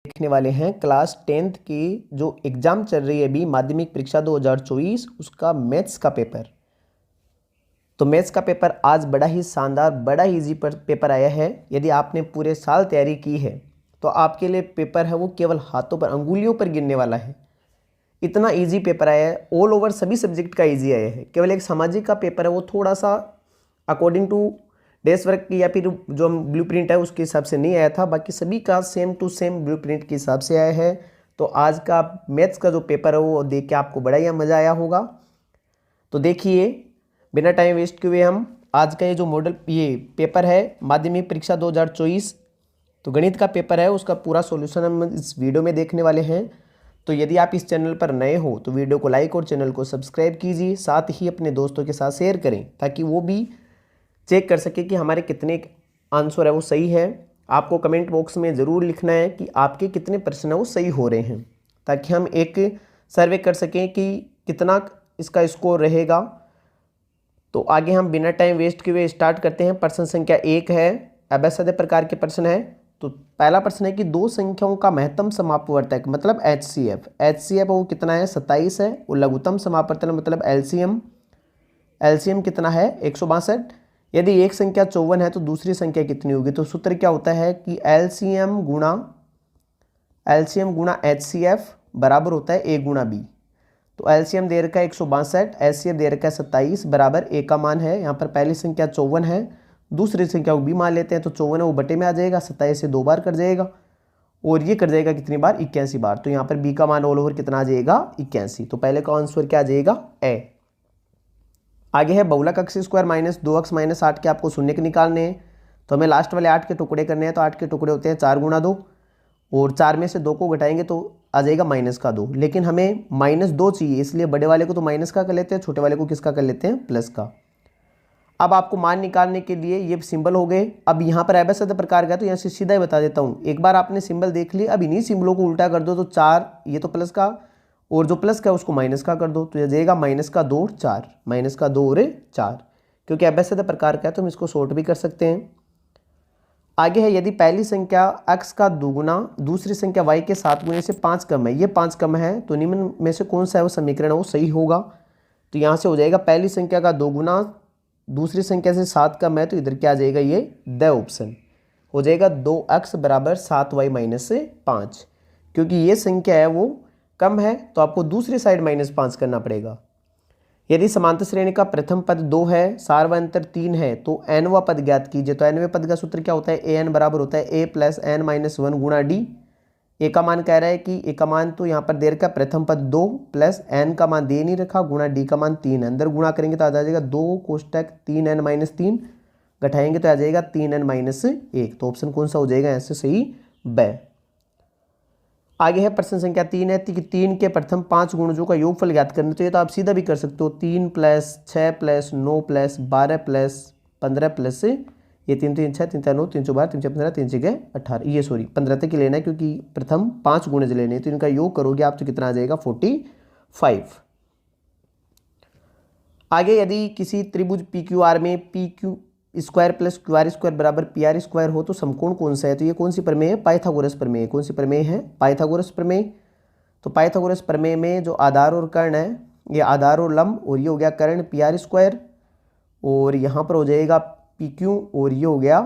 देखने वाले हैं क्लास 10th की जो एग्ज़ाम चल रही है अभी माध्यमिक परीक्षा 2024 उसका मैथ्स का पेपर। तो मैथ्स का पेपर आज बड़ा ही शानदार बड़ा ही इजी पेपर आया है। यदि आपने पूरे साल तैयारी की है तो आपके लिए पेपर है वो केवल हाथों पर अंगुलियों पर गिनने वाला है। इतना इजी पेपर आया है, ऑल ओवर सभी सब्जेक्ट का इजी आया है। केवल एक सामाजिक का पेपर है वो थोड़ा सा अकॉर्डिंग टू डेस्क वर्क की या फिर जो हम ब्लूप्रिंट है उसके हिसाब से नहीं आया था, बाकी सभी का सेम टू सेम ब्लूप्रिंट के हिसाब से आया है। तो आज का मैथ्स का जो पेपर है वो देख के आपको बड़ा ही मज़ा आया होगा। तो देखिए बिना टाइम वेस्ट किए हम आज का ये जो मॉडल ये पेपर है माध्यमिक परीक्षा 2024 तो गणित का पेपर है उसका पूरा सॉल्यूशन हम इस वीडियो में देखने वाले हैं। तो यदि आप इस चैनल पर नए हो तो वीडियो को लाइक और चैनल को सब्सक्राइब कीजिए, साथ ही अपने दोस्तों के साथ शेयर करें ताकि वो भी चेक कर सके कि हमारे कितने आंसर है वो सही है। आपको कमेंट बॉक्स में ज़रूर लिखना है कि आपके कितने प्रश्न है वो सही हो रहे हैं ताकि हम एक सर्वे कर सकें कि कितना इसका स्कोर रहेगा। तो आगे हम बिना टाइम वेस्ट किए स्टार्ट करते हैं। प्रश्न संख्या 1 है, अभ्यासाध्य प्रकार के प्रश्न है। तो पहला प्रश्न है कि दो संख्याओं का महत्तम समापवर्तक मतलब एचसीएफ वो कितना है 27 है। और लघुत्तम समापवर्तक मतलब एलसीएम कितना है 162। यदि एक संख्या 54 है तो दूसरी संख्या कितनी होगी। तो सूत्र क्या होता है कि एलसीएम गुणा एचसीएफ बराबर होता है ए गुणा बी। तो एलसीएम दे रखा है 162, एचसीएफ दे रखा है 27 बराबर ए का मान है। यहाँ पर पहली संख्या 54 है, दूसरी संख्या को बी मान लेते हैं। तो 54 है वो बटे में आ जाएगा, 27 से 2 बार कट जाएगा और ये कट जाएगा कितनी बार 81 बार। तो यहाँ पर बी का मान ऑल ओवर कितना आ जाएगा 81। तो पहले का आंसर क्या आ जाएगा ए। आगे है बहुलक x square minus 2x minus 8 के आपको शून्य के निकालने हैं। तो हमें लास्ट वाले 8 के टुकड़े करने हैं। तो 8 के टुकड़े होते हैं 4 गुणा 2 और 4 में से 2 को घटाएंगे तो आ जाएगा माइनस का 2, लेकिन हमें -2 चाहिए इसलिए बड़े वाले को तो माइनस का कर लेते हैं, छोटे वाले को किसका कर लेते हैं प्लस का। अब आपको मान निकालने के लिए ये सिंबल हो गए। अब यहाँ पर अभ्यासाध्य प्रकार का तो यहाँ से सीधा ही बता देता हूँ। एक बार आपने सिंबल देख लिया, अब इन्हीं सिंबलों को उल्टा कर दो। तो 4 ये तो प्लस का और जो प्लस का है उसको माइनस का कर दो तो यह जाएगा -2 और 4 -2 और 4। क्योंकि अभ्यासाध्य प्रकार का है तो हम इसको शॉर्ट भी कर सकते हैं। आगे है यदि पहली संख्या x का दुगुना दूसरी संख्या y के 7 गुने से 5 कम है, ये 5 कम है तो निम्न में से कौन सा है वो समीकरण है वो सही होगा। तो यहाँ से हो जाएगा पहली संख्या का 2 गुना दूसरी संख्या से 7 कम है तो इधर क्या आ जाएगा ये द ऑप्शन हो जाएगा 2x बराबर 7y माइनस 5। क्योंकि ये संख्या है वो कम है तो आपको दूसरी साइड -5 करना पड़ेगा। यदि समांतर श्रेणी का प्रथम पद 2 है सार व अंतर 3 है तो nवा पद ज्ञात कीजिए। तो nवें पद का सूत्र क्या होता है an बराबर होता है a प्लस n माइनस 1 गुणा डी। ए का मान कह रहा है कि ए का मान तो यहाँ पर दे रखा प्रथम पद 2 प्लस n का मान दे नहीं रखा गुणा डी का मान 3 अंदर गुणा करेंगे तो आ जाएगा 2 कोष्टक 3n माइनस 3 घटाएंगे तो आ जाएगा 3n माइनस 1। तो ऑप्शन कौन सा हो जाएगा ऐसे सही ब। आगे है प्रश्न संख्या 3 है कि 3 के प्रथम 5 गुणजों का योगफल ज्ञात करना। तो ये तो आप सीधा भी कर सकते हो 3 plus 6 plus 9 plus 12 plus 15 plus ये 3 3 6 3 3 9 3 12 3 15 3 6 18 ये सॉरी 15 तक ही लेना है क्योंकि प्रथम 5 गुणज लेने हैं। तो इनका योग करोगे आप तो कितना आ जाएगा 45। आगे यदि किसी त्रिभुज पी क्यू आर में P Q square plus Q R square बराबर पी आर स्क्वायर हो तो समकोण कौन सा है। तो ये कौन सी प्रमेय है पाइथागोरस प्रमेय। कौन सी प्रमेय है पाइथागोरस प्रमेय। तो पाइथागोरस प्रमेय में जो आधार और कर्ण है ये आधार और लंब और ये हो गया कर्ण पी आर स्क्वायर और यहाँ पर हो जाएगा पी क्यू और ये हो गया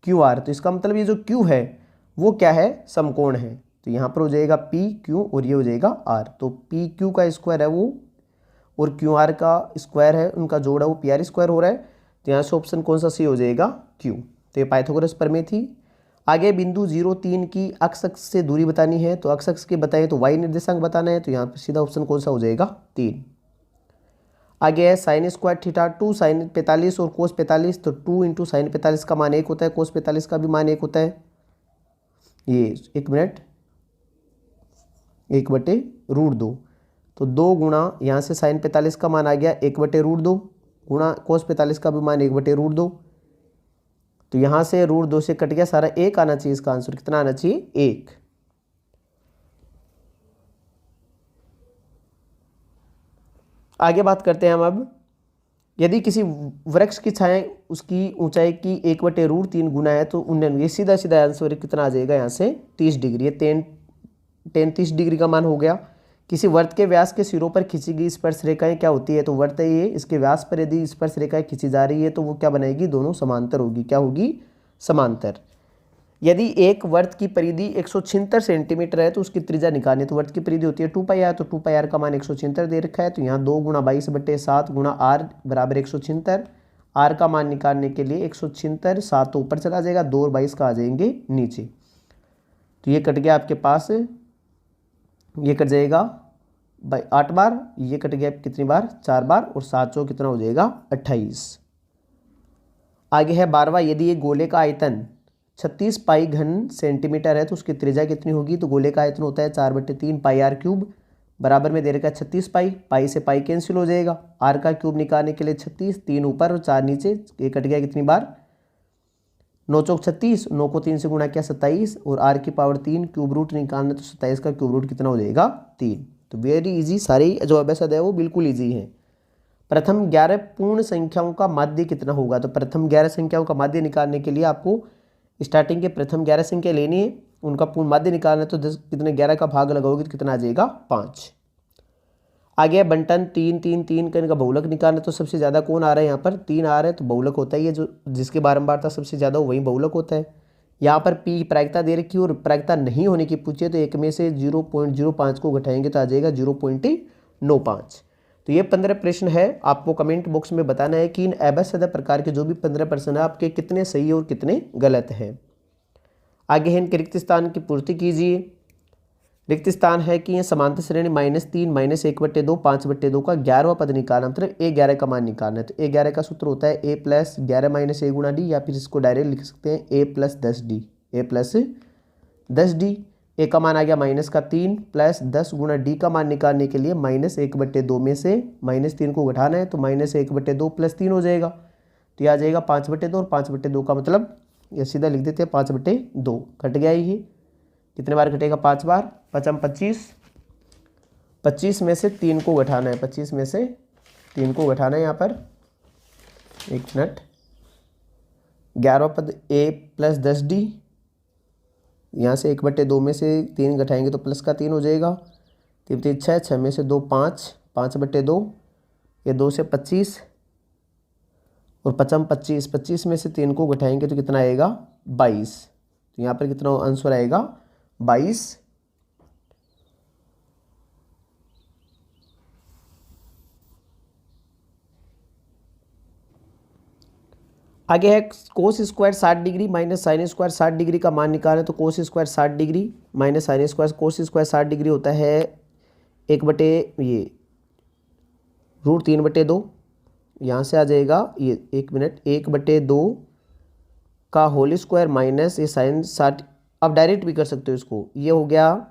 क्यू आर। तो इसका मतलब ये जो क्यू है वो क्या है समकोण है। तो यहाँ पर हो जाएगा पी क्यू और ये हो जाएगा आर। तो पी क्यू का स्क्वायर है वो और क्यू आर का स्क्वायर है उनका जोड़ है वो पी आर स्क्वायर हो रहा है। तो यहाँ से ऑप्शन कौन सा सी हो जाएगा क्यू। तो ये पाइथागोरस प्रमेय थी। आगे बिंदु 0 3 की अक्ष से दूरी बतानी है। तो अक्ष के बताए तो y निर्देशांक बताना है। तो यहाँ पर सीधा ऑप्शन कौन सा हो जाएगा 3। आगे है साइन स्क्वायर थीटा 2 साइन 45 और कोस 45। तो 2 इंटू साइन 45 का मान 1 होता है, कोस 45 का भी मान 1 होता है। ये 1 मिनट 1/√2। तो 2 गुणा यहाँ से साइन 45 का मान आ गया 1/√2 गुणा कोस 45 का भी मान 1/√2। तो यहाँ से √2 से कट गया सारा 1 आना चाहिए। इसका आंसर कितना आना चाहिए 1। आगे बात करते हैं हम अब यदि किसी वृक्ष की छाया उसकी ऊंचाई की 1/√3 गुना है तो 99, ये सीधा सीधा आंसर कितना आ जाएगा यहाँ से 30 डिग्री। ये 30 डिग्री का मान हो गया। किसी वृत्त के व्यास के सिरों पर खींची गई स्पर्श रेखाएं क्या होती है, तो वृत्त है ये, इसके व्यास पर यदि स्पर्श रेखाएं खींची जा रही है तो वो क्या बनाएगी, दोनों समांतर होगी। क्या होगी, समांतर। यदि एक वृत्त की परिधि 176 सेंटीमीटर है तो उसकी त्रिज्या निकालनी है। तो वृत्त की परिधि होती है 2πr, तो 2πr का मान 176 दे रखा है, तो यहाँ 2 × 22/7 × r बराबर 176। r का मान निकालने के लिए 176 7 तो ऊपर चला जाएगा, 2 और 22 का आ जाएंगे नीचे, तो ये कट गया आपके पास, ये कट जाएगा 8 बार, ये कट गया कितनी बार, 4 बार, और 7 चौक कितना हो जाएगा 28। आगे है 12वां, यदि ये गोले का आयतन 36 पाई घन सेंटीमीटर है तो उसकी त्रिज्या कितनी होगी, तो गोले का आयतन होता है 4/3 πr³ बराबर में दे रखा है 36 पाई, पाई से पाई कैंसिल हो जाएगा, r का क्यूब निकालने के लिए 36, 3 ऊपर और 4 नीचे, ये कट गया कितनी बार, 9 चौक 36, 9 को 3 से गुणा किया 27, और r की पावर 3, क्यूब रूट निकालना तो 27 का क्यूब रूट कितना हो जाएगा 3। तो वेरी इजी, सारी जो अभ्यास है वो बिल्कुल ईजी है। प्रथम 11 पूर्ण संख्याओं का माध्य कितना होगा, तो प्रथम 11 संख्याओं का माध्य निकालने के लिए आपको स्टार्टिंग के प्रथम 11 संख्या लेनी है, उनका पूर्ण माध्य निकालना है, तो 10 कितने 11 का भाग लगाओगे तो कितना आ जाएगा 5। आगे बंटन 3 3 3 का इनका बहुलक निकालना, तो सबसे ज़्यादा कौन आ रहा है, यहाँ पर 3 आ रहा है, तो बहुलक होता है ये, जो जिसकी बारंबारता सबसे ज़्यादा हो वही बहुलक होता है। यहाँ पर पी प्रायिकता दे रखी है और प्रायिकता नहीं होने की पूछे, तो एक में से 0.05 को घटाएंगे तो आ जाएगा 0.95। तो ये 15 प्रश्न है। आपको कमेंट बॉक्स में बताना है कि इन अभ्यास प्रकार के जो भी 15 प्रश्न है आपके कितने सही और कितने गलत हैं। आगे है इनके रिक्त स्थान की पूर्ति कीजिए। रिक्त स्थान है कि ये समांतर श्रेणी -3 -1/2 5/2 का 11वां पद निकालना, मतलब a11 का मान निकालना है। तो a11 का सूत्र होता है a + 11 - a × d, या फिर इसको डायरेक्ट लिख सकते हैं a + 10d, a + 10d। a का मान आ गया -3 + 10 × d का मान निकालने के लिए -1/2 में से -3 को घटाना है, तो -1/2 + 3 हो जाएगा, तो यह आ जाएगा 5/2, और 5/2 का मतलब ये सीधा लिख देते हैं 5/2। कट गया ये, कितने बार कटेगा 5 बार, 5 25, 25 में से 3 को घटाना है, 25 में से 3 को घटाना है यहाँ पर, एक मिनट। 11वां पद a + 10d, यहाँ से 1/2 में से 3 घटाएंगे तो प्लस का 3 हो जाएगा, 3 3 6, 6 में से 2 5, 5/2, ये 2 से 25, और 5 25, 25 में से 3 को घटाएंगे तो कितना आएगा 22, तो यहाँ पर कितना आंसर आएगा 22। आगे है cos square 60 degree minus sine square 60 degree का मान निकालें, तो cos square 60 degree minus sine square, cos square 60 degree होता है 1/√3/2, यहाँ से आ जाएगा ये, एक मिनट, 1/2 का होल स्क्वायर माइनस ये साइन 60, अब डायरेक्ट भी कर सकते हो इसको, ये हो गया,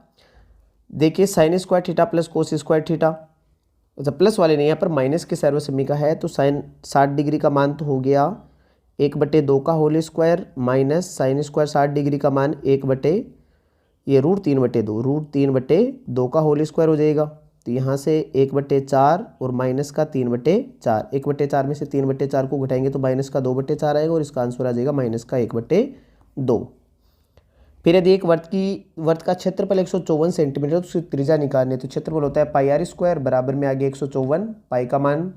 देखिए sign square theta plus cos square theta, अच्छा प्लस वाले नहीं, यहाँ पर माइनस के सर्वसम्मी का है, तो साइन 60 डिग्री का मान तो हो गया 1/2 का whole square minus sine square 60 degree का मान √3/2 का होल स्क्वायर हो जाएगा, तो यहाँ से 1/4 और माइनस का 3/4, 1/4 में से 3/4 को घटाएंगे तो माइनस का 2/4 आएगा, और इसका आंसर आ जाएगा माइनस का 1/2। फिर यदि एक वर्त का क्षेत्रफल 154 सेंटीमीटर, तो उसकी त्रिज्या निकालनी है, तो क्षेत्रफल होता है πr² बराबर में आगे 154, पाई का मान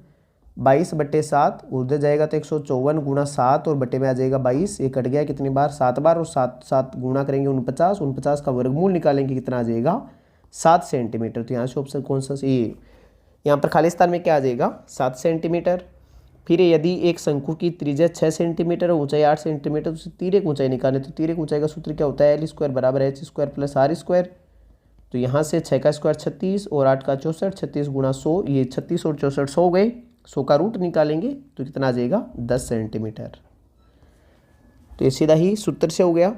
22/7, उधर जाएगा तो 154 × 7 और बटे में आ जाएगा 22, ये कट गया कितनी बार 7 बार, और 7 गुणा करेंगे 49, 49 का वर्गमूल निकालेंगे कितना आ जाएगा 7 सेंटीमीटर। तो यहाँ से ऑप्शन कौन सा, ये यहाँ पर खाली स्थान में क्या आ जाएगा 7 सेंटीमीटर। फिर यदि एक शंकु की त्रिज्या 6 सेंटीमीटर और ऊंचाई 8 सेंटीमीटर, तो तिर्यक ऊंचाई निकालें, तो तिर्यक ऊंचाई का सूत्र क्या होता है L² बराबर h² + r²। तो यहाँ से 6 का स्क्वायर 36 और 8 का 64, 36 × 100, ये 36 और 64 100 हो गए, 100 का रूट निकालेंगे तो कितना आ जाएगा 10 सेंटीमीटर। तो ये सीधा ही सूत्र से हो गया।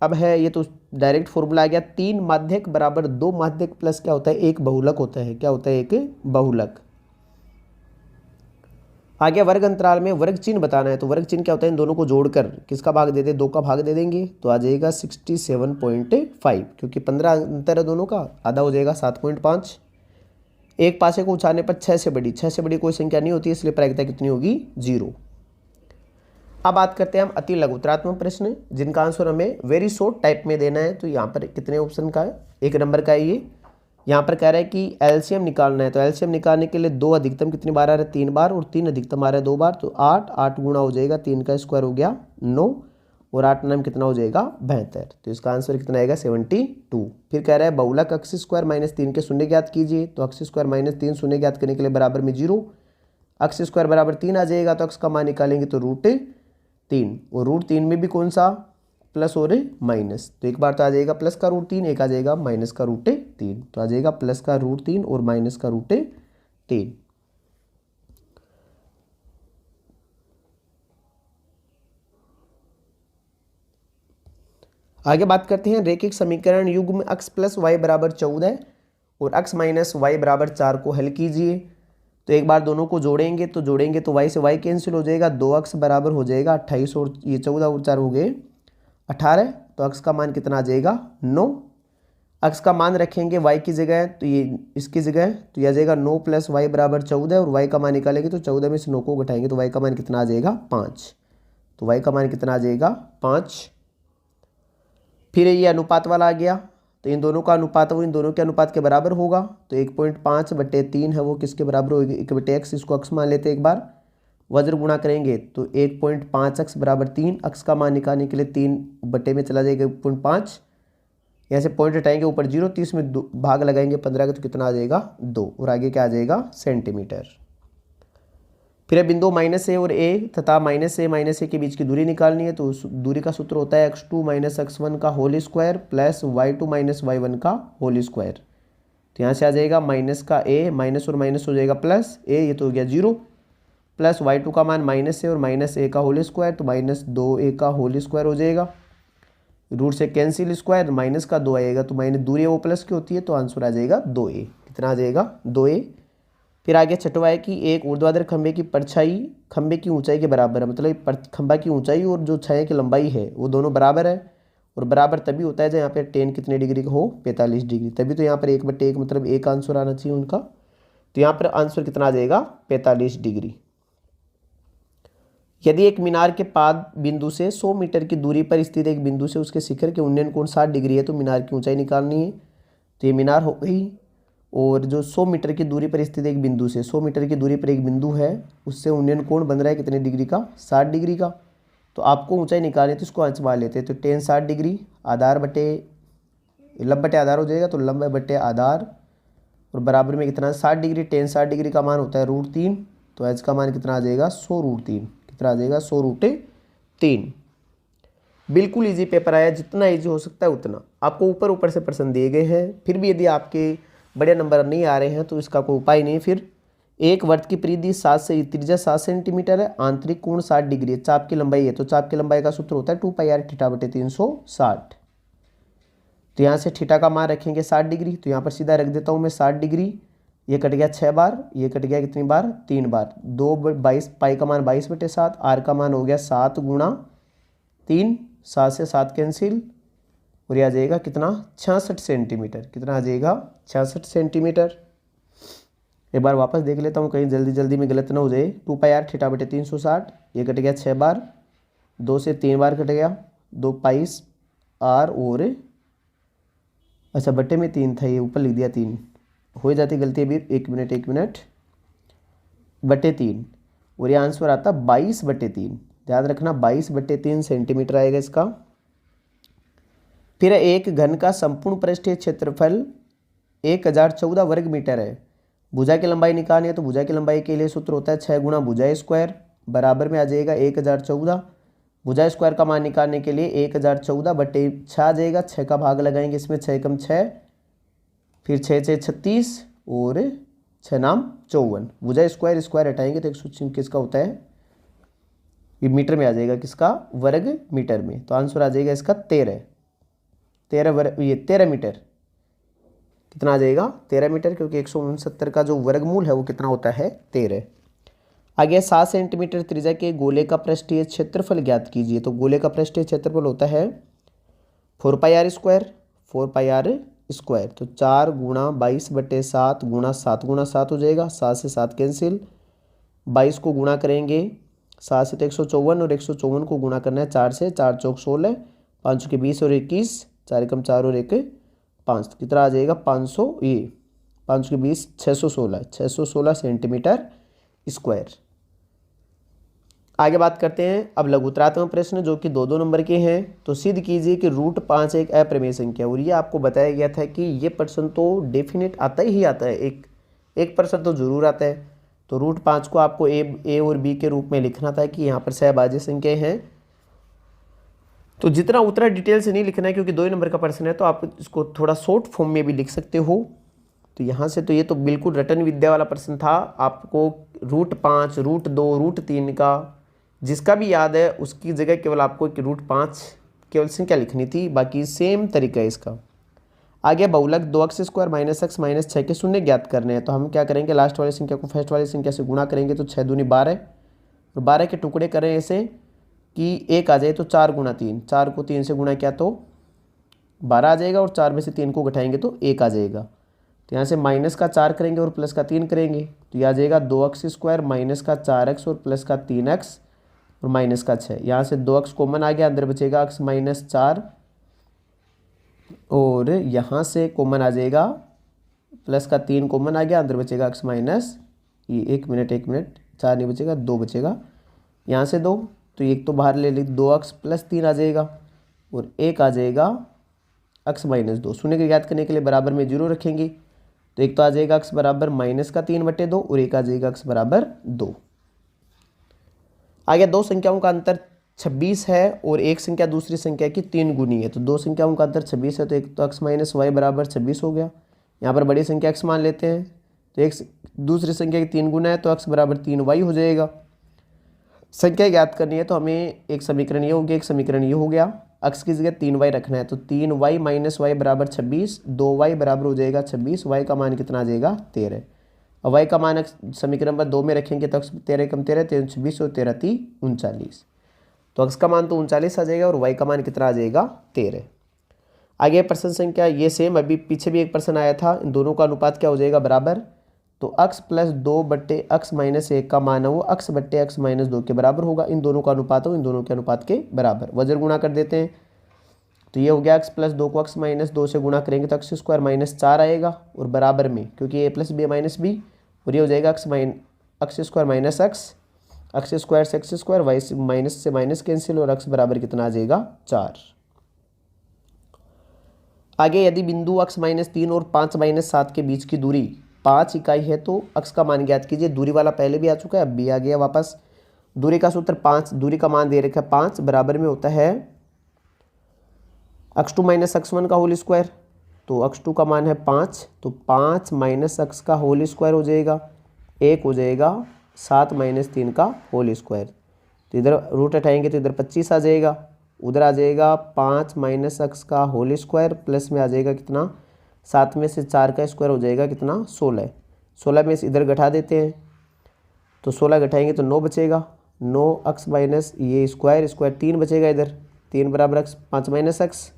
अब है ये तो डायरेक्ट फॉर्मूला आ गया, 3 माध्यक बराबर 2 माध्यक प्लस क्या होता है 1 बहुलक होता है, क्या होता है 1 बहुलक। आगे वर्ग अंतराल में वर्ग चिन्ह बताना है, तो वर्ग चिन्ह क्या होता है, इन दोनों को जोड़कर किसका भाग दे दे 2 का भाग दे देंगे, तो आ जाएगा 67.5, क्योंकि 15 अंतर है दोनों का, आधा हो जाएगा 7.5। एक पासे को उछालने पर 6 से बड़ी कोई संख्या नहीं होती, इसलिए प्रायिकता कितनी होगी 0। अब बात करते हैं हम अति लघुतरात्मक प्रश्न जिनका आंसर हमें वेरी शॉर्ट टाइप में देना है। तो यहाँ पर कितने ऑप्शन का है, 1 नंबर का है ये। यहाँ पर कह रहा है कि एलसीएम निकालना है, तो एलसीएम निकालने के लिए 2 अधिकतम कितनी बार आ रहा है 3 बार, और 3 अधिकतम आ रहा है 2 बार, तो 8 गुणा हो जाएगा 3 का स्क्वायर हो गया 9, और 8 नाम कितना हो जाएगा 72। तो इसका आंसर कितना आएगा 72। फिर कह रहा है बहुलक अक्ष स्क्वायर माइनस 3 के शून्य ज्ञात कीजिए। तो अक्ष स्क्वायर माइनस 3 शून्य ज्ञात करने के लिए बराबर में 0, अक्ष स्क्वायर बराबर 3 आ जाएगा, तो अक्ष का मान निकालेंगे तो √3, और √3 में भी कौन सा प्लस और माइनस, तो एक बार तो आ जाएगा प्लस का √3, एक आ जाएगा माइनस का √3, तो आ जाएगा प्लस का √3 और माइनस का √3। आगे बात करते हैं रैखिक समीकरण युग्म x प्लस वाई बराबर 14 और x माइनस वाई बराबर 4 को हल कीजिए। तो एक बार दोनों को जोड़ेंगे तो y से y कैंसिल हो जाएगा, 2x बराबर हो जाएगा 28, और ये 14 और 4 हो गए 18, तो x का मान कितना आ जाएगा 9। x का मान रखेंगे y की जगह, तो ये इसकी जगह, तो यह आ जाएगा 9 + y बराबर 14, और y का मान निकालेंगे तो 14 में से 9 को घटाएंगे तो y का मान कितना आ जाएगा 5, तो y का मान कितना आ जाएगा 5। फिर ये अनुपात वाला आ गया, तो इन दोनों का अनुपात वो इन दोनों के अनुपात के बराबर होगा, तो 1.5/3 है वो किसके बराबर होगी 1/x, इसको x मान लेते हैं एक बार, वज्र गुणा करेंगे तो 1.5x बराबर 3, x का मान निकालने के लिए 3 में चला जाएगा 1.5, यहाँ से पॉइंट हटाएंगे ऊपर 0, 30 में भाग लगाएंगे 15 का, तो कितना आ जाएगा 2, और आगे क्या आ जाएगा सेंटीमीटर। फिर बिंदु -a और a तथा -a के बीच की दूरी निकालनी है, तो उस दूरी का सूत्र होता है x2 - x1 का whole square plus y2 - y1 का होल स्क्वायर। तो यहाँ से आ जाएगा माइनस का a, माइनस और माइनस हो जाएगा प्लस a, ये तो हो गया 0, प्लस y2 का मान -a और -a का होल स्क्वायर, तो -2a का होल स्क्वायर हो जाएगा, रूट से कैंसिल स्क्वायर, माइनस का 2 आएगा, तो माइनस दूरी वो प्लस की होती है, तो आंसर आ जाएगा 2a। कितना आ जाएगा 2a। फिर आगे छठवा है कि एक ऊर्ध्वाधर खंभे की परछाई खंभे की ऊंचाई के बराबर है, मतलब खंभा की ऊंचाई और जो छाया की लंबाई है वो दोनों बराबर है, और बराबर तभी होता है जब यहाँ पे टेन कितने डिग्री का हो 45 डिग्री, तभी तो यहाँ पर 1/1 मतलब एक आंसर आना चाहिए उनका। तो यहाँ पर आंसर कितना आ जाएगा 45 डिग्री। यदि एक मीनार के पाद बिंदु से 100 मीटर की दूरी पर स्थित एक बिंदु से उसके शिखर के उन्नयन कोण 60 डिग्री है, तो मीनार की ऊंचाई निकालनी है। तो ये मीनार हो गई, और जो 100 मीटर की दूरी पर स्थित एक बिंदु से 100 मीटर की दूरी पर एक बिंदु है, उससे उन्नयन कोण बन रहा है कितने डिग्री का 60 डिग्री का। तो आपको ऊंचाई निकालनी है, तो इसको अंश मान लेते हैं, तो टेन 60 डिग्री आधार बटे लंब बटे आधार हो जाएगा, तो लंब बटे आधार, और बराबर में कितना 60 डिग्री, टेन 60 डिग्री का मान होता है √3, तो एच का मान कितना आ जाएगा 100√3, कितना आ जाएगा 100√3। बिल्कुल ईजी पेपर आया, जितना ईजी हो सकता है उतना। आपको ऊपर से प्रश्न दिए गए हैं, फिर भी यदि आपके बड़े नंबर नहीं आ रहे हैं तो इसका कोई उपाय नहीं। फिर एक वर्त की परिधि 7 से त्रिज्या 7 सेंटीमीटर है, आंतरिक कोण 60 डिग्री है, चाप की लंबाई है, तो चाप की लंबाई का सूत्र होता है 2πr θ/360। तो यहाँ से थीटा का मान रखेंगे 60 डिग्री, तो यहाँ पर सीधा रख देता हूँ मैं 60 डिग्री, ये कट गया 6 बार, ये कट गया कितनी बार 3 बार, 2/22, पाई का मान 22/7, आर का मान हो गया 7 × 3, 7 से 7 कैंसिल, और यह आ जाएगा कितना 66 सेंटीमीटर, कितना आ जाएगा 66 सेंटीमीटर। एक बार वापस देख लेता हूँ कहीं जल्दी में गलत ना हो जाए। 2πr θ/360, ये कट गया 6 बार, 2 से 3 बार कट गया, 2 पाइस आर, और अच्छा बट्टे में 3 था, ये ऊपर लिख दिया 3, हो जाती गलती अभी, 1 मिनट बटे 3, और ये आंसर आता 22/3, ध्यान रखना 22/3 सेंटीमीटर आएगा इसका। फिर एक घन का संपूर्ण पृष्ठीय क्षेत्रफल 1014 वर्ग मीटर है, भुजा की लंबाई निकालनी है, तो भुजा की लंबाई के लिए सूत्र होता है 6 × भुजा स्क्वायर, बराबर में आ जाएगा 1014, भुजा स्क्वायर का मान निकालने के लिए 1014/6 आ जाएगा, 6 का भाग लगाएंगे इसमें, 6 × 6, फिर 6 से 36, और 6 नाम 54, भुजा स्क्वायर हटाएंगे तो 100 किसका होता है, ये मीटर में आ जाएगा, किसका वर्ग मीटर में, तो आंसर आ जाएगा इसका 13 मीटर। कितना आ जाएगा 13 मीटर, क्योंकि 169 का जो वर्गमूल है वो कितना होता है 13। आगे 7 सेंटीमीटर त्रिज्या के गोले का पृष्ठीय क्षेत्रफल ज्ञात कीजिए। तो गोले का पृष्ठीय क्षेत्रफल होता है 4πr² स्क्वायर। तो 4 × 22/7 गुणा 7 हो जाएगा। 7 से 7 कैंसिल। 22 को गुणा करेंगे 7 से तो 154, और 154 को गुणा करना है 4 से। 4 चौक 16, 5 के 20 और 21, 4 एकम 4 और 1 5। तो कितना आ जाएगा 500, ये 5 के 20 616 सेंटीमीटर स्क्वायर। आगे बात करते हैं अब लघुत्तरात्मक प्रश्न जो कि 2-2 नंबर के हैं। तो सिद्ध कीजिए कि √5 एक अप्रमेय संख्या। और ये आपको बताया गया था कि ये प्रश्न तो डेफिनेट आता ही आता है, एक प्रश्न तो जरूर आता है। तो √5 को आपको ए और बी के रूप में लिखना था कि यहाँ पर सहभाज्य संख्या हैं। तो जितना उतना डिटेल से नहीं लिखना है क्योंकि 2 ही नंबर का प्रश्न है, तो आप इसको थोड़ा शॉर्ट फॉर्म में भी लिख सकते हो। तो यहाँ से तो ये तो बिल्कुल रटन विद्या वाला प्रश्न था। आपको √5, √2, √3 का जिसका भी याद है उसकी जगह केवल आपको √5 केवल संख्या लिखनी थी, बाकी सेम तरीका है इसका। आगे बहुलक 2x² - x - 6 के शून्य ज्ञात करने हैं। तो हम क्या करेंगे, लास्ट वाली संख्या को फर्स्ट वाली संख्या से गुणा करेंगे तो 6 दूनी 12, और 12 के टुकड़े करें ऐसे कि 1 आ जाए। तो 4 × 3, 4 को 3 से गुणा किया तो 12 आ जाएगा, और 4 में से 3 को घटाएंगे तो 1 आ जाएगा। तो यहाँ से -4 करेंगे और +3 करेंगे तो यह आ जाएगा 2x² - 4x और +3x और -6। यहाँ से 2x कॉमन आ गया, अंदर बचेगा x - 4, और यहाँ से कॉमन आ जाएगा +3 कॉमन आ गया, अंदर बचेगा x ये 1 मिनट 4 नहीं बचेगा, 2 बचेगा। यहाँ से 2, तो एक तो बाहर ले ली, 2x + 3 आ जाएगा, और 1 आ जाएगा x - 2। शून्य को ज्ञात करने के लिए बराबर में 0 रखेंगे। तो एक तो आ जाएगा x बराबर -3/2 और एक आ जाएगा x बराबर 2। आगे 2 संख्याओं का अंतर 26 है और एक संख्या दूसरी संख्या की 3 गुनी है। तो 2 संख्याओं का अंतर 26 है, तो एक तो x - y बराबर 26 हो गया। यहाँ पर बड़ी संख्या x मान लेते हैं, तो एक दूसरी संख्या की 3 गुना है तो x बराबर 3y हो जाएगा। संख्या ज्ञात करनी है तो हमें एक समीकरण ये हो गया, एक समीकरण ये हो गया। x की जगह 3y रखना है, तो 3y - y बराबर 26, 2y बराबर हो जाएगा 26, y का मान कितना आ जाएगा 13। और y का मान समीकरण नंबर 2 में रखेंगे तो x 13 कम 13 13 26 और 13 3 39। तो x का मान तो 39 आ जाएगा और y का मान कितना आ जाएगा 13। आगे प्रश्न संख्या ये सेम, अभी पीछे भी एक प्रश्न आया था, इन दोनों का अनुपात क्या हो जाएगा बराबर। तो x + 2/x - 1 का मान है वो x/x - 2 के बराबर होगा। इन दोनों का अनुपात हो इन दोनों के अनुपात के बराबर। वजन गुणा कर देते हैं, तो ये हो गया x + 2 को x - 2 से गुणा करेंगे तो x² - 4 आएगा, और बराबर में क्योंकि a + b - b, और ये हो जाएगा x² - x, x² से x², y से माइनस कैंसिल, और x बराबर कितना आ जाएगा 4। आगे यदि बिंदु x - 3 और 5 - 7 के बीच की दूरी 5 इकाई है तो x का मान ज्ञात कीजिए। दूरी वाला पहले भी आ चुका है, अब भी आ गया वापस। दूरी का सूत्र 5, दूरी का मान दे रखा है 5, बराबर में होता है x2 - x1 का होल स्क्वायर। तो x2 का मान है 5, तो 5 - x का होल स्क्वायर हो जाएगा, 1 हो जाएगा 7 - 3 का होल स्क्वायर। तो इधर रूट हटाएंगे तो इधर 25 आ जाएगा, उधर आ जाएगा 5 - x का होल स्क्वायर, प्लस में आ जाएगा कितना 7 में से 4 का स्क्वायर हो जाएगा कितना 16। 16 में से इधर घटा देते हैं, तो 16 घटाएंगे तो 9 बचेगा, 9x माइनस ये स्क्वायर 3 बचेगा, इधर 3 बराबर x 5 - x।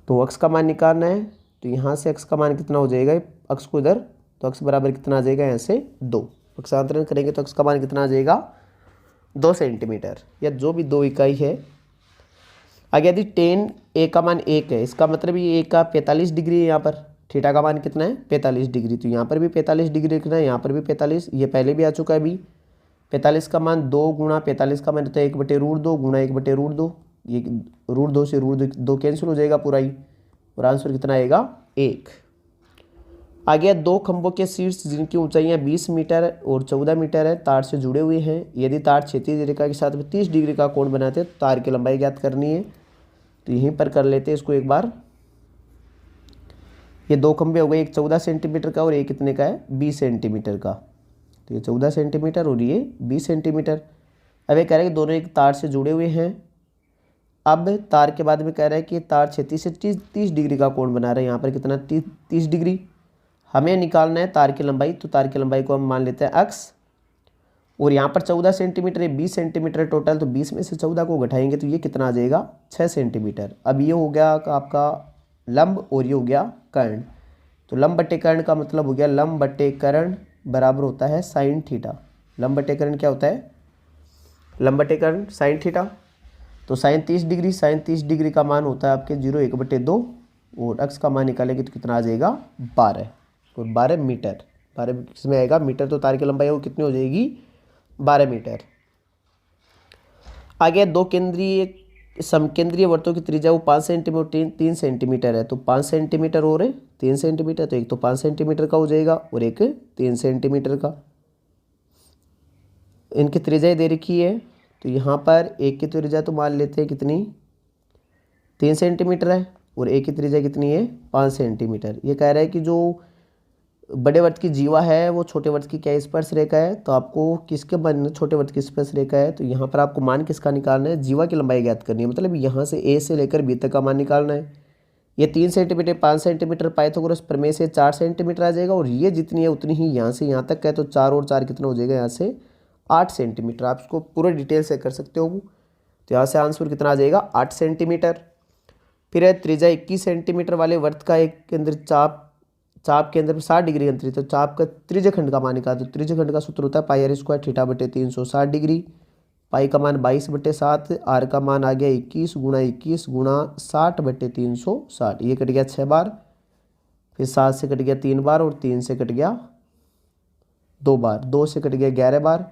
तो x का मान निकालना है, तो यहाँ से x का मान कितना हो जाएगा, x को इधर, तो x बराबर कितना आ जाएगा यहाँ से 2। पक्षांतरण करेंगे तो x का मान कितना आ जाएगा 2 सेंटीमीटर, या जो भी 2 इकाई है। आगे यदि tan a का मान 1 है, इसका मतलब ये a का 45 डिग्री है, यहाँ पर थीटा का मान कितना है 45 डिग्री, तो यहाँ पर भी 45 डिग्री लिखना है, यहाँ पर भी 45, ये पहले भी आ चुका है अभी। 45 का मान 2 गुणा 45 का मान होता है 1/√2 गुणा 1/√2, ये √2 से √2 कैंसिल हो जाएगा पूरा ही, और आंसर कितना आएगा 1। आगे 2 खंभों के शीर्ष जिनकी ऊंचाइयां 20 मीटर और 14 मीटर है तार से जुड़े हुए हैं। यदि तार क्षैतिज रेखा के साथ में 30 डिग्री का कोण बनाते हैं तो तार की लंबाई ज्ञात करनी है। तो यहीं पर कर लेते हैं इसको एक बार। ये 2 खंभे हो गए, एक 14 सेंटीमीटर का और एक कितने का है 20 सेंटीमीटर का। तो ये 14 सेंटीमीटर और ये 20 सेंटीमीटर। अब ये कह रहा है कि दोनों एक तार से जुड़े हुए हैं। अब तार के बाद में कह रहा है कि तार क्षैतिज से 30 डिग्री का कोण बना रहे हैं, यहाँ पर कितना 30 डिग्री। हमें निकालना है तार की लंबाई, तो तार की लंबाई को हम मान लेते हैं x, और यहाँ पर 14 सेंटीमीटर है, 20 सेंटीमीटर टोटल, तो 20 में से 14 को घटाएंगे तो ये कितना आ जाएगा 6 सेंटीमीटर। अब ये हो गया आपका लंब और ये हो गया कर्ण। तो लंब बटे कर्ण का मतलब हो गया लंब बटे कर्ण बराबर होता है साइन थीटा। लंब बटे कर्ण क्या होता है? लंब बटे कर्ण साइन थीटा। तो साइन 30 डिग्री, साइन 30 डिग्री का मान होता है आपके 0 1/2 और अक्स का मान निकालेंगे तो कितना आ जाएगा 12 और 12 मीटर। 12 किसमें आएगा? मीटर। तो तार की लंबाई वो कितनी हो जाएगी? 12 मीटर। आगे दो केंद्रीय समकेंद्रीय वृत्तों की त्रिज्या वो 5 सेंटीमीटर 3 सेंटीमीटर है। तो 5 सेंटीमीटर और 3 सेंटीमीटर, तो एक तो 5 सेंटीमीटर का हो जाएगा और एक 3 सेंटीमीटर का। इनकी त्रिज्या दे रखी है, तो यहाँ पर एक की त्रिज्या तो मान लेते हैं कितनी 3 सेंटीमीटर है और एक की त्रिज्या कितनी है 5 सेंटीमीटर। ये कह रहा है कि जो बड़े वृत्त की जीवा है वो छोटे वृत्त की क्या स्पर्श रेखा है। तो आपको किसके मान छोटे वृत्त की स्पर्श रेखा है, तो यहाँ पर आपको मान किसका निकालना है? जीवा की लंबाई ज्ञात करनी है। मतलब यहाँ से ए से लेकर बी तक का मान निकालना है। ये 3 सेंटीमीटर 5 सेंटीमीटर पाइथागोरस प्रमेय से 4 सेंटीमीटर आ जाएगा और ये जितनी है उतनी ही यहाँ से यहाँ तक है। तो 4 और 4 कितना हो जाएगा यहाँ से 8 सेंटीमीटर। आप इसको पूरे डिटेल से कर सकते हो। तो यहाँ से आंसर कितना आ जाएगा 8 सेंटीमीटर। फिर है त्रिज्या 21 सेंटीमीटर वाले वृत्त का एक केंद्र चाप के अंदर 60 डिग्री अंतरित। तो चाप का त्रिज्यखंड का मान निकाल दो। त्रिज्यखंड का सूत्र होता है पाई आर स्क्वायर थीटा बटे 360 डिग्री। पाई का मान 22/7, आर का मान आ गया 21 गुणा 21 गुणा 60 बटे 360। ये कट गया 6 बार, फिर 7 से कट गया 3 बार और 3 से कट गया 2 बार, 2 से कट गया 11 बार।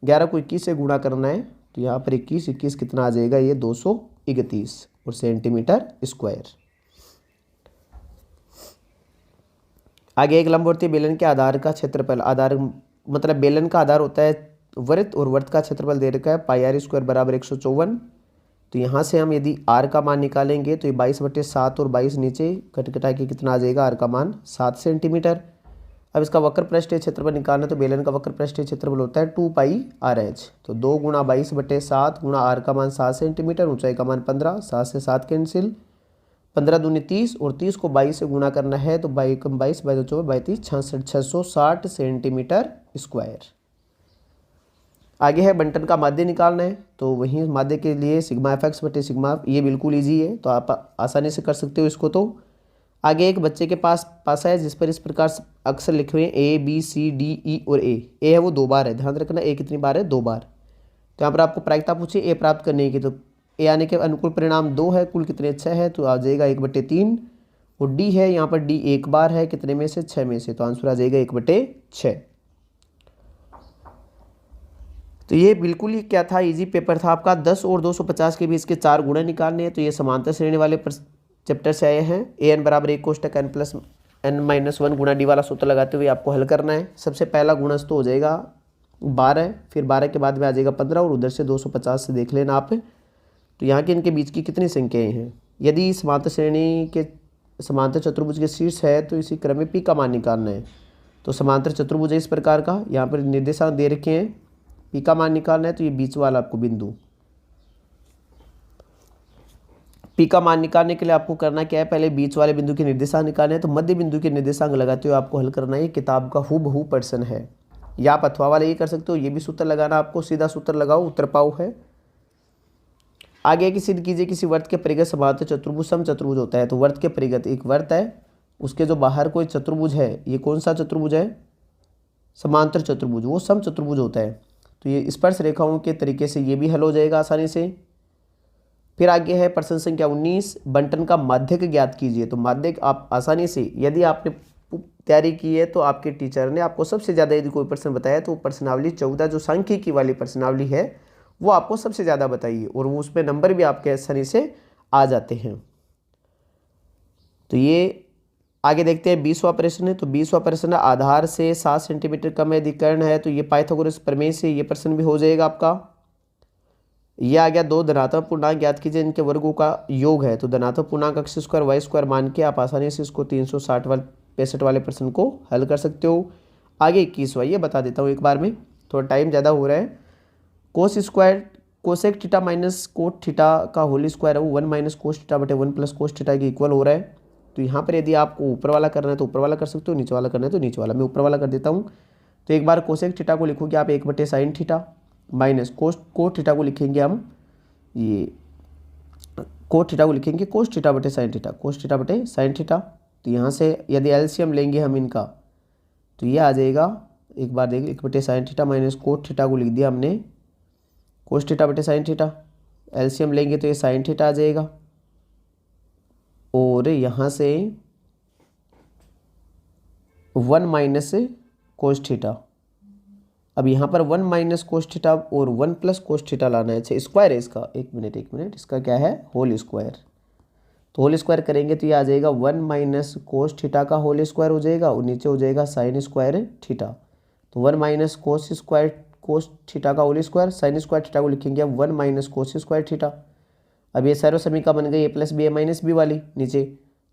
11 को 21 से गुणा करना है, तो यहाँ पर 21 कितना आ जाएगा? ये 231 और सेंटीमीटर स्क्वायर। आगे एक लंबवर्तीय बेलन के आधार का क्षेत्रफल, आधार मतलब बेलन का आधार होता है वृत्त और वृत्त का क्षेत्रफल दे रखा है पाई आर स्क्वायर बराबर 154। तो यहाँ से हम यदि आर का मान निकालेंगे तो ये 22/7 और 22 नीचे कटा के कितना आ जाएगा? आर का मान 7 सेंटीमीटर। अब इसका वक्र पृष्ठीय क्षेत्रफल निकालना, तो बेलन का वक्र पृष्ठीय क्षेत्रफल होता है 2 पाई आर एच। तो 2 गुणा 22/7 गुणा आर का मान 7 सेंटीमीटर, ऊंचाई का मान 15, 7 से 7 कैंसिल, 15 दूनी 30 और 30 को 22 से गुणा करना है तो 22 22 24 22 66 660 सेंटीमीटर स्क्वायर। आगे है बंटन का माध्य निकालना है, तो वहीं माध्य के लिए सिग्मा एफ एक्स बटे सिग्मा, ये बिल्कुल ईजी है तो आप आसानी से कर सकते हो इसको। तो आगे एक बच्चे के पास पासा है जिस पर इस प्रकार अक्षर लिखे हुए हैं A B C D E और ए है वो 2 बार है, ध्यान रखना ए कितनी बार है 2 बार। तो यहाँ पर आपको प्रायिकता पूछी ए प्राप्त करने की, तो ए आने के अनुकूल परिणाम 2 है, कुल कितने 6 है, तो आ जाएगा 1/3। और डी है यहाँ पर डी 1 बार है, कितने में से 6 में से, तो आंसर आ जाएगा 1/6। तो ये बिल्कुल ही क्या था इजी पेपर था आपका। 10 और 250 के बीच के 4 गुणे निकालने हैं। तो ये समांतर श्रेणी वाले चैप्टर से आए हैं। ए एन बराबर 1 कोष्टक एन प्लस एन माइनस 1 गुणा डी वाला सूत्र लगाते हुए आपको हल करना है। सबसे पहला गुणज तो हो जाएगा 12, फिर 12 के बाद में आ जाएगा 15 और उधर से 250 से देख लेना आप। तो यहाँ के इनके बीच की कितनी संख्याएँ हैं? यदि समांतर श्रेणी के समांतर चतुर्भुज के शीर्ष है तो इसी क्रम में पी का मान निकालना है। तो समांतर चतुर्भुज है इस प्रकार का, यहाँ पर निर्देशांक दे रखे हैं, पी का मान निकालना है तो ये बीच वाला आपको बिंदु। पी का मान निकालने के लिए आपको करना क्या है? पहले बीच वाले बिंदु के निर्देशांक निकालने हैं। तो मध्य बिंदु के निर्देशांक लगाते हुए आपको हल करना है। ये किताब का हूबहू प्रश्न है, या आप अथवा वाले ये कर सकते हो, ये भी सूत्र लगाना आपको, सीधा सूत्र लगाओ उत्तर पाओ है। आगे की सिद्ध कीजिए किसी वर्त के परिगत समांतर चतुर्भुज सम चतुर्भुज होता है। तो वर्त के परिगत एक वर्त है, उसके जो बाहर कोई चतुर्भुज है, ये कौन सा चतुर्भुज है? समांतर चतुर्भुज, वो सम चतुर्भुज होता है। तो ये स्पर्श रेखाओं के तरीके से ये भी हल हो जाएगा आसानी से। फिर आगे है प्रश्न संख्या 19, बंटन का माध्यक ज्ञात कीजिए। तो माध्यक आप आसानी से, यदि आपने तैयारी की है तो आपके टीचर ने आपको सबसे ज़्यादा यदि कोई प्रश्न बताया तो प्रश्नावली 14 जो सांख्यिकी वाली प्रश्नावली है वो आपको सबसे ज़्यादा बताइए और वो उसमें नंबर भी आपके आसानी से आ जाते हैं। तो ये आगे देखते हैं 20वां प्रश्न है। तो 20वां प्रश्न आधार से 7 सेंटीमीटर कम यदि कर्ण है तो ये पाइथागोरस प्रमेय से ये प्रश्न भी हो जाएगा आपका। ये आ गया 2 धनात्मक पूर्णांक ज्ञात कीजिए इनके वर्गों का योग है। तो धनात्मक पूर्णांक एक्स स्क्वायर वाई स्क्वायर मान के आप आसानी से इसको 365 वाले प्रश्न को हल कर सकते हो। आगे 21वां ये बता देता हूँ एक बार में, थोड़ा टाइम ज़्यादा हो रहा है। Cos square cosec theta minus cot theta का होल स्क्वायर है वो 1 माइनस कोस थीटा बटे 1 प्लस कोस थीटा के इक्वल हो रहा है। तो यहाँ पर यदि आपको ऊपर वाला करना है तो ऊपर वाला कर सकते हो, नीचे वाला करना है तो नीचे वाला। मैं ऊपर वाला कर देता हूँ। तो एक बार कोसेक थीटा को लिखोगे आप 1/sin theta minus cot theta को लिखेंगे हम ये कोट थीटा को लिखेंगे कोस थीटा बटे साइन थीटा, कोस थीटा बटे साइन थीटा। तो यहाँ से यदि एलसीएम लेंगे हम इनका तो ये आ जाएगा, एक बार देखिए, 1 बटे sine theta minus cot theta को लिख दिया हमने कोस थीटा बटे साइन थीटा। एलसीएम लेंगे तो ये साइन थीटा आ जाएगा और यहाँ से 1 माइनस कोस थीटा। अब यहाँ पर 1 माइनस कोस थीटा और 1 प्लस कोस थीटा लाना है। अच्छा स्क्वायर है इसका, एक मिनट, इसका क्या है होल स्क्वायर। तो होल स्क्वायर करेंगे तो ये आ जाएगा 1 माइनस कोस थीटा का होल स्क्वायर हो जाएगा और नीचे हो जाएगा साइन स्क्वायर थीटा। तो 1 माइनस कोस थीटा का whole square, sine square theta को लिखेंगे अब 1 माइनस कोस स्क्वायर थीटा। अब ये सर्व समीकरण बन गई ए प्लस बी ए माइनस बी वाली नीचे।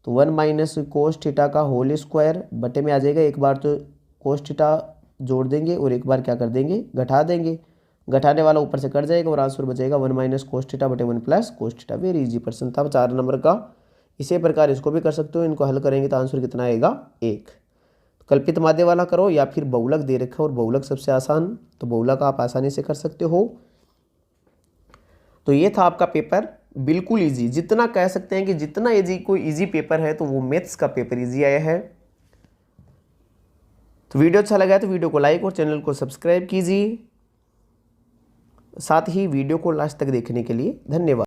तो 1 माइनस कोस थीटा का होल स्क्वायर बटे में आ जाएगा, एक बार तो कोस थीटा जोड़ देंगे और एक बार क्या कर देंगे घटा देंगे, घटाने वाला ऊपर से कट जाएगा और आंसर बचेगा 1 माइनस कोस थीटा बटे 1 plus cos theta. Very easy प्रश्न था 4 नंबर का। इसी प्रकार इसको भी कर सकते हो, इनको हल करेंगे तो आंसर कितना आएगा 1। कल्पित माध्य वाला करो या फिर बहुलक दे रखा और बहुलक सबसे आसान, तो बहुलक आप आसानी से कर सकते हो। तो ये था आपका पेपर, बिल्कुल इजी, जितना कह सकते हैं कि जितना इजी कोई इजी पेपर है तो वो मैथ्स का पेपर इजी आया है। तो वीडियो अच्छा लगा है तो वीडियो को लाइक और चैनल को सब्सक्राइब कीजिए। साथ ही वीडियो को लास्ट तक देखने के लिए धन्यवाद।